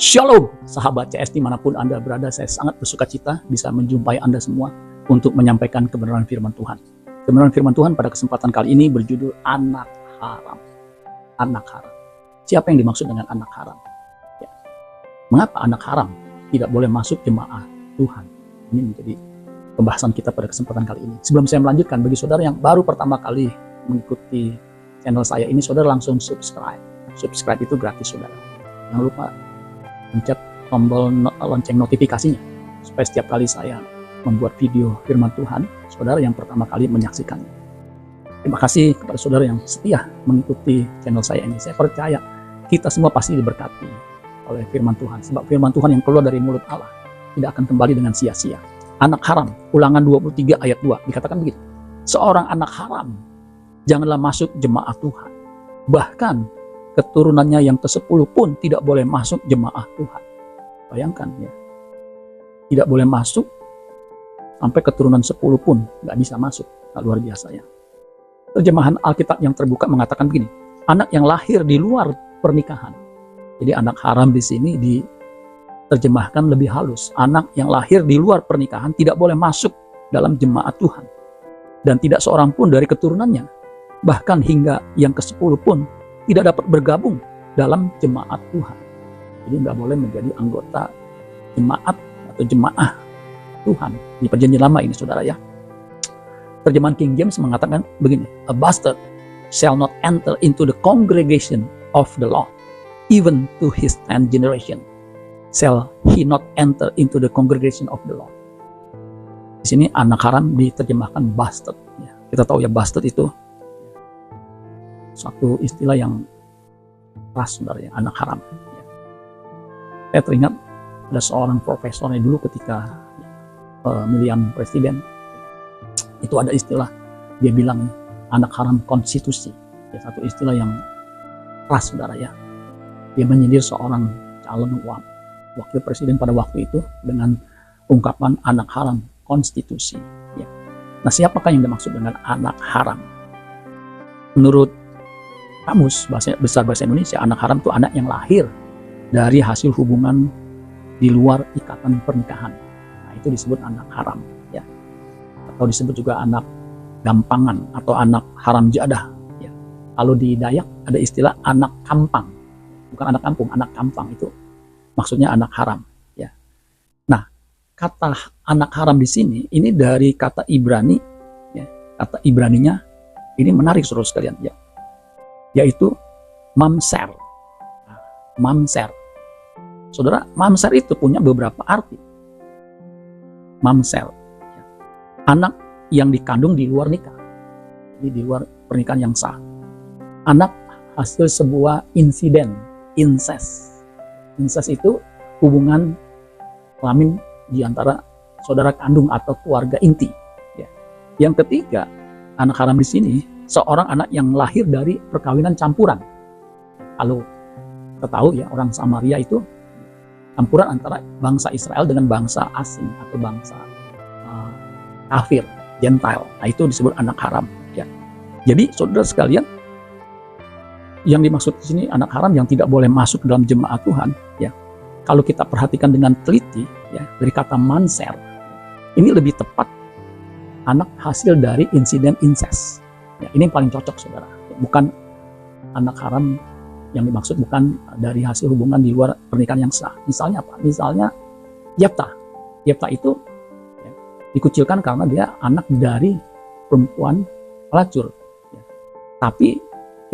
Shalom, sahabat CS dimanapun Anda berada, saya sangat bersuka cita bisa menjumpai Anda semua untuk menyampaikan kebenaran firman Tuhan. Kebenaran firman Tuhan pada kesempatan kali ini berjudul Anak Haram. Anak haram. Siapa yang dimaksud dengan anak haram? Ya. Mengapa anak haram tidak boleh masuk jemaah Tuhan? Ini menjadi pembahasan kita pada kesempatan kali ini. Sebelum saya melanjutkan, bagi saudara yang baru pertama kali mengikuti channel saya ini, saudara langsung subscribe. Subscribe itu gratis, saudara. Jangan lupa pencet tombol lonceng notifikasinya supaya setiap kali saya membuat video firman Tuhan, saudara yang pertama kali menyaksikannya. Terima kasih kepada saudara yang setia mengikuti channel saya ini. Saya percaya kita semua pasti diberkati oleh firman Tuhan, sebab firman Tuhan yang keluar dari mulut Allah tidak akan kembali dengan sia-sia. Anak haram, Ulangan 23 ayat 2 dikatakan begitu. Seorang anak haram janganlah masuk jemaah Tuhan. Bahkan keturunannya yang ke-10 pun tidak boleh masuk jemaah Tuhan. Bayangkan ya, tidak boleh masuk sampai keturunan 10 pun nggak bisa masuk. Nah, luar biasa ya. Terjemahan Alkitab yang terbuka mengatakan begini, anak yang lahir di luar pernikahan. Jadi anak haram di sini diterjemahkan lebih halus. Anak yang lahir di luar pernikahan tidak boleh masuk dalam jemaat Tuhan. Dan tidak seorang pun dari keturunannya, bahkan hingga yang ke-10 pun tidak dapat bergabung dalam jemaat Tuhan. Jadi nggak boleh menjadi anggota jemaat atau jemaah Tuhan di perjanjian lama ini, saudara ya. Terjemahan King James mengatakan begini, a bastard shall not enter into the congregation of the Lord, even to his 10th generation shall he not enter into the congregation of the Lord. Di sini anak haram diterjemahkan bastard. Ya, kita tahu ya, bastard itu suatu istilah yang keras, saudara ya, anak haram. Ya. Saya teringat ada seorang profesornya dulu ketika pemilihan presiden, itu ada istilah, dia bilang anak haram konstitusi. Ya, satu istilah yang keras, saudara ya. Dia menyindir seorang calon wakil presiden pada waktu itu dengan ungkapan anak haram konstitusi. Ya. Nah, siapakah yang dimaksud dengan anak haram? Menurut Kamus Besar Bahasa Indonesia, anak haram itu anak yang lahir dari hasil hubungan di luar ikatan pernikahan. Nah, itu disebut anak haram, ya. Atau disebut juga anak gampangan atau anak haram jadah. Ya. Kalau di Dayak ada istilah anak kampang, bukan anak kampung, anak kampang itu maksudnya anak haram. Ya. Nah, kata anak haram di sini ini dari kata Ibrani, ya. Kata Ibraninya ini menarik, saudara sekalian, ya. Yaitu mamser. Mamser. Saudara, mamser itu punya beberapa arti. Mamser, anak yang dikandung di luar nikah, jadi di luar pernikahan yang sah. Anak hasil sebuah insiden, incest. Incest itu hubungan kelamin di antara saudara kandung atau keluarga inti. Ya. Yang ketiga, anak haram di sini seorang anak yang lahir dari perkawinan campuran. Kalau kita tahu ya, orang Samaria itu campuran antara bangsa Israel dengan bangsa asing atau bangsa kafir, Gentile. Nah, itu disebut anak haram. Ya. Jadi saudara sekalian, yang dimaksud di sini anak haram yang tidak boleh masuk dalam jemaat Tuhan. Ya. Kalau kita perhatikan dengan teliti, ya, dari kata manser, ini lebih tepat anak hasil dari insiden incest. Ya, ini yang paling cocok, saudara. Bukan anak haram yang dimaksud bukan dari hasil hubungan di luar pernikahan yang sah. Misalnya apa? Misalnya Yefta. Yefta itu ya, dikucilkan karena dia anak dari perempuan pelacur. Ya. Tapi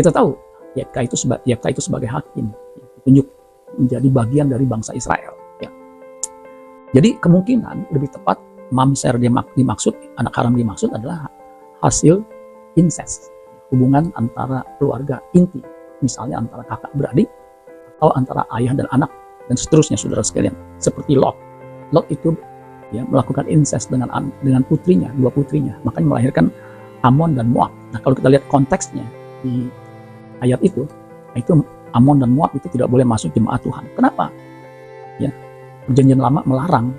kita tahu Yefta itu sebagai hakim, ya, ditunjuk menjadi bagian dari bangsa Israel. Ya. Jadi kemungkinan lebih tepat mamser dimaksud, anak haram dimaksud adalah hasil incest, hubungan antara keluarga inti, misalnya antara kakak beradik atau antara ayah dan anak dan seterusnya, saudara sekalian. Seperti Lot itu ya, melakukan incest dengan putrinya, dua putrinya, makanya melahirkan Amon dan Moab. Nah, kalau kita lihat konteksnya di ayat itu Amon dan Moab itu tidak boleh masuk jemaat Tuhan. Kenapa? Ya, perjanjian lama melarang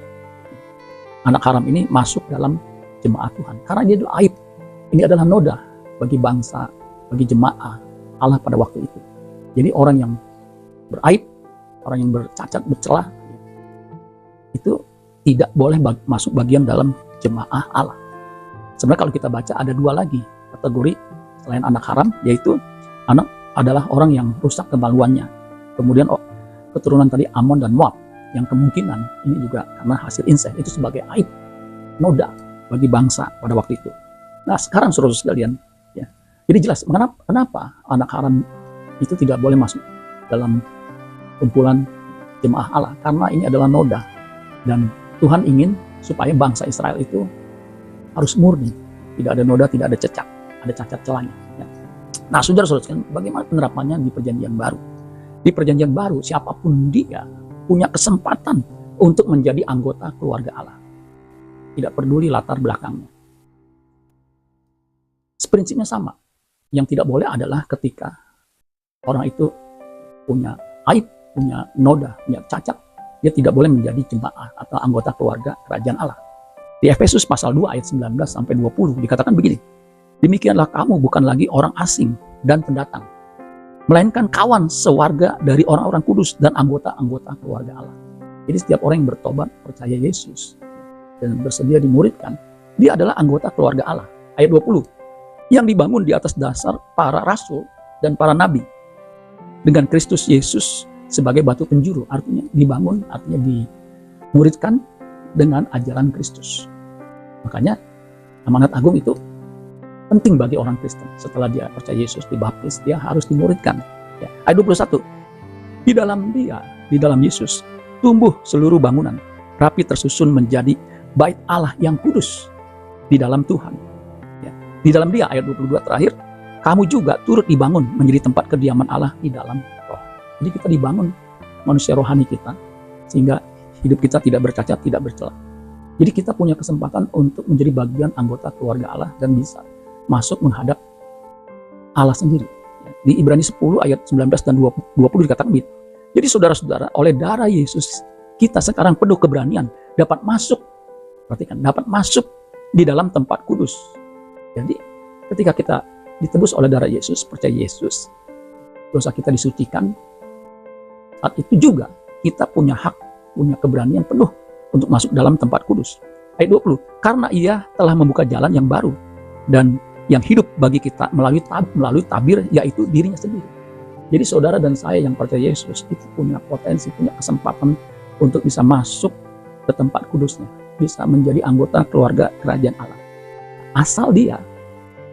anak haram ini masuk dalam jemaat Tuhan karena dia adalah aib. Ini adalah noda bagi bangsa, bagi jemaah Allah pada waktu itu. Jadi orang yang beraib orang yang bercacat, bercelah, itu tidak boleh masuk bagian dalam jemaah Allah. Sebenarnya kalau kita baca ada dua lagi kategori selain anak haram, yaitu anak adalah orang yang rusak kemaluannya. Kemudian keturunan tadi Amon dan Moab, yang kemungkinan ini juga karena hasil insest, itu sebagai aib, noda bagi bangsa pada waktu itu. Nah sekarang saudara sekalian, ya, jadi jelas kenapa anak haram itu tidak boleh masuk dalam kumpulan jemaah Allah, karena ini adalah noda, dan Tuhan ingin supaya bangsa Israel itu harus murni, tidak ada noda, tidak ada cacat celahnya. Ya. Nah saudara-saudara, bagaimana penerapannya di perjanjian baru? Di perjanjian baru, siapapun dia punya kesempatan untuk menjadi anggota keluarga Allah. Tidak peduli latar belakangnya. Prinsipnya sama. Yang tidak boleh adalah ketika orang itu punya aib, punya noda, punya cacat, dia tidak boleh menjadi jemaah atau anggota keluarga kerajaan Allah. Di Efesus pasal 2 ayat 19 sampai 20 dikatakan begini. Demikianlah kamu bukan lagi orang asing dan pendatang, melainkan kawan sewarga dari orang-orang kudus dan anggota-anggota keluarga Allah. Jadi setiap orang yang bertobat, percaya Yesus, dan bersedia dimuridkan, dia adalah anggota keluarga Allah. Ayat 20, yang dibangun di atas dasar para rasul dan para nabi, dengan Kristus Yesus sebagai batu penjuru. Artinya dibangun, artinya dimuridkan dengan ajaran Kristus. Makanya amanat agung itu penting bagi orang Kristen. Setelah dia percaya Yesus, dibaptis, dia harus dimuridkan. Ya. Ayat 21, di dalam dia, di dalam Yesus, tumbuh seluruh bangunan, rapi tersusun menjadi bait Allah yang kudus di dalam Tuhan. Ya. Di dalam dia, ayat 22 terakhir, kamu juga turut dibangun menjadi tempat kediaman Allah di dalam roh. Jadi kita dibangun manusia rohani kita, sehingga hidup kita tidak bercacat, tidak bercela. Jadi kita punya kesempatan untuk menjadi bagian anggota keluarga Allah dan bisa masuk menghadap Allah sendiri. Di Ibrani 10 ayat 19 dan 20 dikatakan begitu. Jadi saudara-saudara, oleh darah Yesus, kita sekarang penuh keberanian dapat masuk, perhatikan, dapat masuk di dalam tempat kudus. Jadi ketika kita ditebus oleh darah Yesus, percaya Yesus, dosa kita disucikan, saat itu juga kita punya hak, punya keberanian penuh untuk masuk dalam tempat kudus. Ayat 20, karena ia telah membuka jalan yang baru dan yang hidup bagi kita melalui tabir, yaitu dirinya sendiri. Jadi saudara dan saya yang percaya Yesus itu punya potensi, punya kesempatan untuk bisa masuk ke tempat kudusnya, bisa menjadi anggota keluarga kerajaan Allah. Asal dia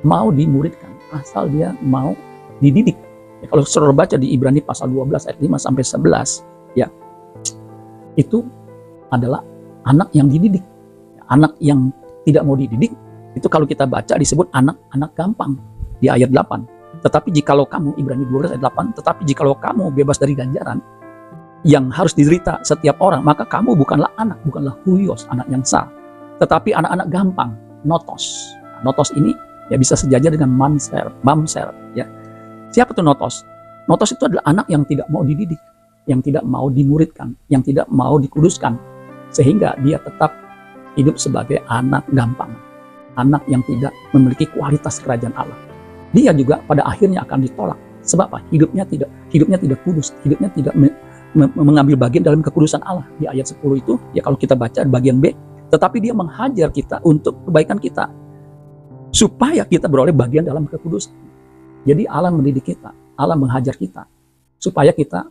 mau dimuridkan, asal dia mau dididik. Ya, kalau saudara baca di Ibrani pasal 12 ayat 5 sampai 11, ya, itu adalah anak yang dididik. Anak yang tidak mau dididik, itu kalau kita baca disebut anak-anak gampang di ayat 8. Tetapi jikalau kamu, Ibrani 12 ayat 8, tetapi jikalau kamu bebas dari ganjaran yang harus diderita setiap orang, maka kamu bukanlah anak, bukanlah huios, anak yang sah, tetapi anak-anak gampang, notos. Notos ini ya bisa sejajar dengan mamser, ya. Siapa tuh notos? Notos itu adalah anak yang tidak mau dididik, yang tidak mau dimuridkan, yang tidak mau dikuduskan, sehingga dia tetap hidup sebagai anak gampang, anak yang tidak memiliki kualitas kerajaan Allah. Dia juga pada akhirnya akan ditolak. Sebab apa? Hidupnya tidak kudus, hidupnya tidak mengambil bagian dalam kekudusan Allah. Di ayat 10 itu, ya kalau kita baca bagian B, tetapi dia menghajar kita untuk kebaikan kita, supaya kita beroleh bagian dalam kekudusan. Jadi Allah mendidik kita, Allah menghajar kita, supaya kita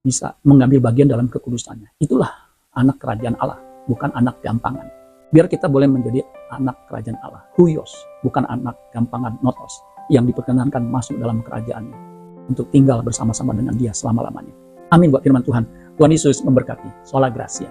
bisa mengambil bagian dalam kekudusannya. Itulah anak kerajaan Allah, bukan anak gampangan. Biar kita boleh menjadi anak kerajaan Allah, huios, bukan anak gampangan, notos, yang diperkenankan masuk dalam kerajaannya untuk tinggal bersama-sama dengan dia selama-lamanya. Amin buat firman Tuhan. Tuhan Yesus memberkati. Sola Gracia.